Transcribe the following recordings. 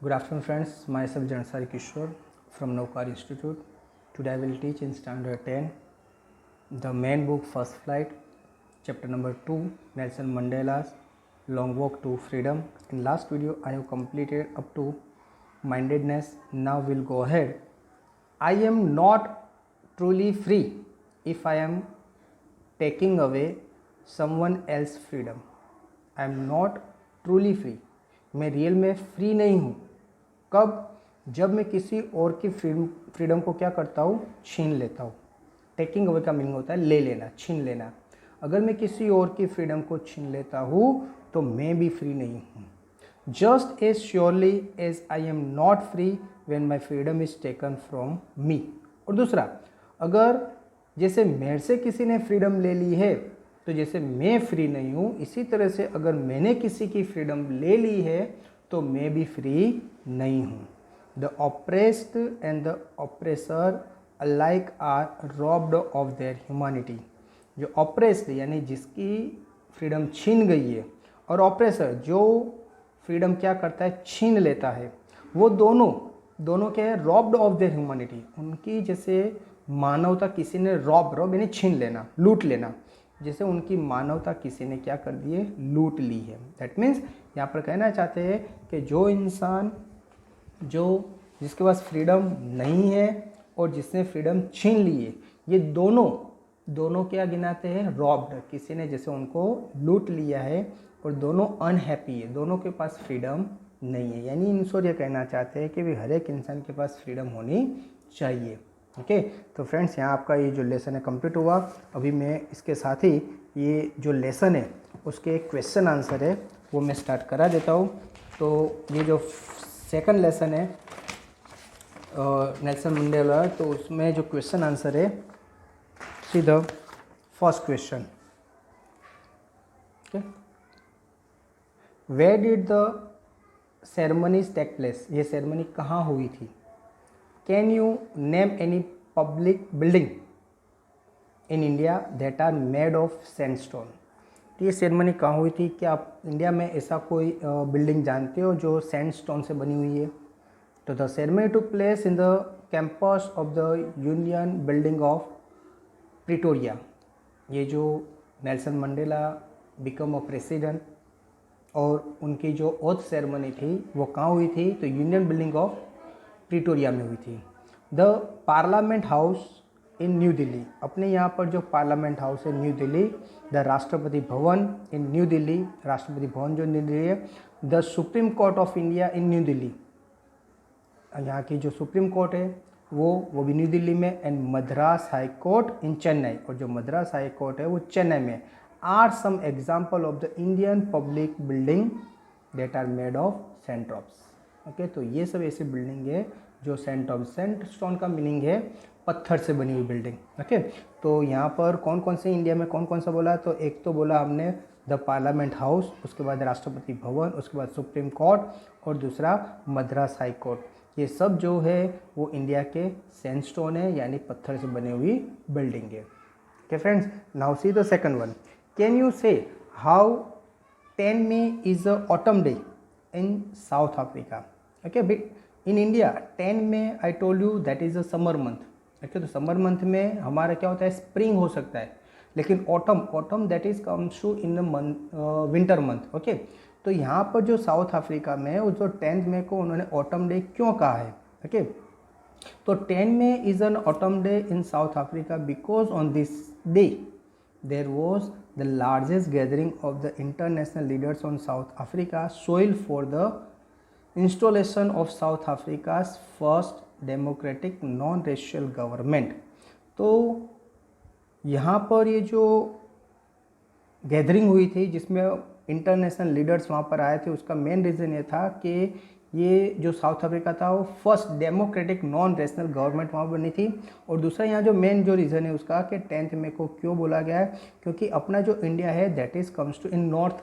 Good afternoon friends, myself Jansari Kishore from Naukar Institute. Today I will teach in standard 10 the main book First Flight, chapter number 2, Nelson Mandela's Long Walk to Freedom. In last video I have completed up to mindedness. Now we'll go ahead. I am not truly free if I am taking away someone else's freedom. I am not truly free. मैं real में free नहीं हूँ. कब? जब मैं किसी और की फ्रीडम को क्या करता हूँ, छीन लेता हूँ. टेकिंग अवे का मीनिंग होता है ले लेना, छीन लेना. अगर मैं किसी और की फ्रीडम को छीन लेता हूँ तो मैं भी फ्री नहीं हूँ. Just as surely as I am not free when my freedom is taken from me. और दूसरा, अगर जैसे मेरे से किसी ने फ्रीडम ले ली है तो जैसे मैं फ्री नहीं हूँ, इसी तरह से अगर मैंने किसी की फ्रीडम ले ली है तो मैं भी फ्री नहीं हूँ. The oppressed and the oppressor alike are robbed of their humanity. जो ऑप्रेस्ड यानी जिसकी फ्रीडम छीन गई है, और ऑप्रेसर जो फ्रीडम क्या करता है, छीन लेता है, वो दोनों क्या है, रॉब्ड ऑफ देयर ह्यूमैनिटी. उनकी जैसे मानवता किसी ने रॉब यानी छीन लेना, लूट लेना, जैसे उनकी मानवता किसी ने क्या कर दी है, लूट ली है. दैट मीन्स यहाँ पर कहना चाहते हैं कि जो इंसान जिसके पास फ्रीडम नहीं है और जिसने फ्रीडम छीन ली है, ये दोनों क्या गिनाते हैं, रॉब्ड. किसी ने जैसे उनको लूट लिया है और दोनों अनहैप्पी है, दोनों के पास फ्रीडम नहीं है. यानी इन शोर ये कहना चाहते हैं कि भी हर एक इंसान के पास फ्रीडम होनी चाहिए. ओके, तो फ्रेंड्स यहाँ आपका ये जो लेसन है कंप्लीट हुआ. अभी मैं इसके साथ ही ये जो लेसन है उसके क्वेश्चन आंसर है वो मैं स्टार्ट करा देता हूँ. तो ये जो सेकंड लेसन है नेल्सन मंडेला, तो उसमें जो क्वेश्चन आंसर है, see the first question. Okay, where did the ceremonies take place. ये सेरेमनी कहाँ हुई थी. Can you name any public building in India that are made of sandstone. तो ये सेरेमनी कहाँ हुई थी. क्या आप इंडिया में ऐसा कोई बिल्डिंग जानते हो जो सैंडस्टोन से बनी हुई है. तो the ceremony took place in the campus of the union building of Pretoria. ये जो Nelson Mandela become a president और उनकी जो ओथ सेरेमनी थी वो कहाँ हुई थी, तो यूनियन बिल्डिंग ऑफ प्रिटोरिया में हुई थी. The parliament house in new Delhi. अपने यहाँ पर जो पार्लियामेंट हाउस है new Delhi. The Rashtrapati Bhavan in new Delhi, Rashtrapati Bhavan जो न्यू दिल्ली है. The supreme court of India in new Delhi. यहाँ की जो सुप्रीम कोर्ट है वो भी न्यू दिल्ली में. And Madras high court in Chennai, और जो मद्रास हाई कोर्ट है वो चेन्नई में. Are some example of the Indian public building that are made of sand drops. Okay, तो ये सब ऐसी बिल्डिंग है जो सैंडस्टोन का मीनिंग है पत्थर से बनी हुई बिल्डिंग. ओके, तो यहाँ पर कौन कौन से इंडिया में कौन कौन सा बोला, तो एक तो बोला हमने द पार्लियामेंट हाउस, उसके बाद राष्ट्रपति भवन, उसके बाद सुप्रीम कोर्ट, और दूसरा मद्रास हाई कोर्ट. ये सब जो है वो इंडिया के सैंडस्टोन है यानी पत्थर से बनी हुई बिल्डिंग है. Okay friends, now see the second one. Can you say how 10 May is a autumn day in South Africa. Okay, but in India 10 May I told you that is a summer month. Okay, तो summer month में हमारा क्या होता है, spring हो सकता है, लेकिन autumn that is comes to in winter month. Okay, तो यहाँ पर जो साउथ अफ्रीका में उस जो 10 May को उन्होंने ऑटम डे क्यों कहा है. ओके, तो 10 May is an autumn day in south Africa because on this day there was the largest gathering of the international leaders on South Africa soil for the installation of South Africa's first democratic non-racial government. तो यहाँ पर ये जो gathering हुई थी जिसमें international leaders वहाँ पर आए थे, उसका मेन रीज़न ये था कि ये जो साउथ अफ्रीका था वो first democratic non rational government वहाँ बनी थी. और दूसरा यहाँ जो मेन जो रीज़न है उसका कि 10 May को क्यों बोला गया है, क्योंकि अपना जो इंडिया है that is comes to in north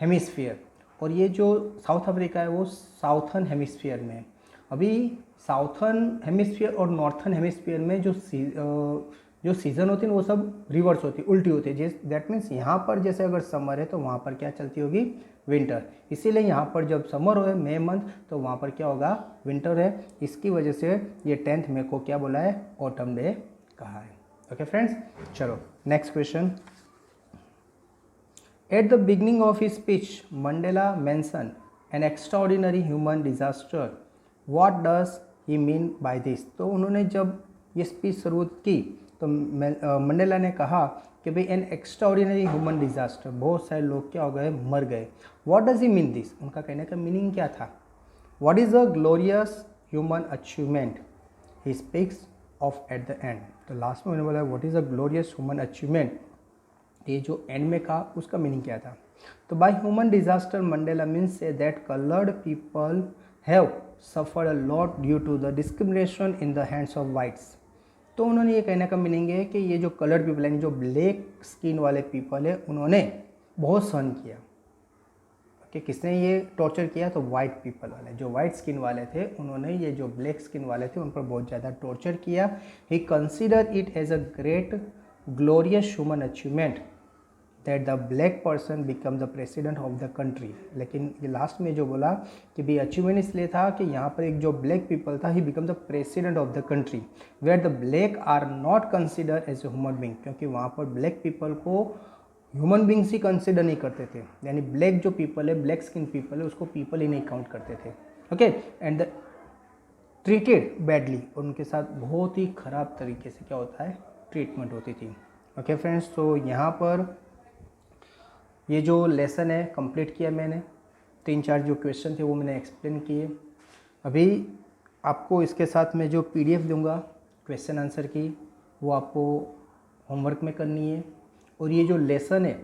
hemisphere, और ये जो साउथ अफ्रीका है वो साउथर्न हेमिस्फीयर में है. अभी साउथर्न हेमिस्फीयर और नॉर्थर्न हेमिस्फीयर में जो सीज़न होती है वो सब रिवर्स होती है, उल्टी होती है। दैट मीन्स यहाँ पर जैसे अगर समर है तो वहाँ पर क्या चलती होगी, विंटर। इसीलिए यहाँ पर जब समर हो मई मंथ तो वहाँ पर क्या होगा, विंटर है। इसकी वजह से ये 10 मई को क्या बोला है, ऑटम डे कहा है। ओके फ्रेंड्स, चलो next question. At the beginning of his speech Mandela mention N extraordinary human disaster, what does he mean by this. तो उन्होंने जब ये स्पीच शुरू की तो मंडेला ने कहा कि भाई एन एक्स्ट्राऑर्डिनरी ह्यूमन डिजास्टर, बहुत सारे लोग क्या हो गए, मर गए। What does he mean this, उनका कहने का मीनिंग क्या था। What is a glorious human achievement he speaks of at the end. तो लास्ट में उन्होंने बोला what is a glorious human achievement, ये जो एंड में कहा उसका मीनिंग क्या था। तो by human disaster Mandela means से that coloured people have suffered a lot due to the discrimination in the hands of whites. तो उन्होंने ये कहने का मीनिंग है कि ये जो कलर्ड पीपल हैं, जो ब्लैक स्किन वाले पीपल है, उन्होंने बहुत सहन किया। कि किसने ये टॉर्चर किया, तो वाइट पीपल वाले, जो वाइट स्किन वाले थे उन्होंने ये जो ब्लैक स्किन वाले थे उन पर बहुत ज़्यादा टॉर्चर किया। ही consider it as a great glorious human achievement that the black person become the president of the country. लेकिन ये लास्ट में जो बोला कि भाई अचीवमेंट इसलिए था कि यहाँ पर एक जो ब्लैक पीपल था, he become the president of the country where the black are not consider as a human being, क्योंकि वहाँ पर ब्लैक पीपल को ह्यूमन बींग्स ही कंसिडर नहीं करते थे। यानी ब्लैक जो पीपल है, ब्लैक स्किन पीपल है, उसको पीपल ही नहीं काउंट करते थे। Okay, and the treated badly, और उनके साथ बहुत ही ख़राब तरीके से क्या होता है, ट्रीटमेंट होती थी। ओके फ्रेंड्स, तो यहाँ पर ये जो लेसन है कंप्लीट किया मैंने, 3-4 जो क्वेश्चन थे वो मैंने एक्सप्लेन किए। अभी आपको इसके साथ में जो पीडीएफ दूंगा क्वेश्चन आंसर की, वो आपको होमवर्क में करनी है। और ये जो लेसन है,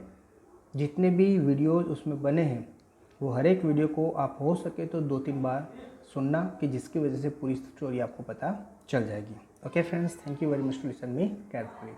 जितने भी वीडियोस उसमें बने हैं, वो हर एक वीडियो को आप हो सके तो 2-3 बार सुनना, कि जिसकी वजह से पूरी स्टोरी आपको पता चल जाएगी। Okay friends, thank you very much to listen me carefully.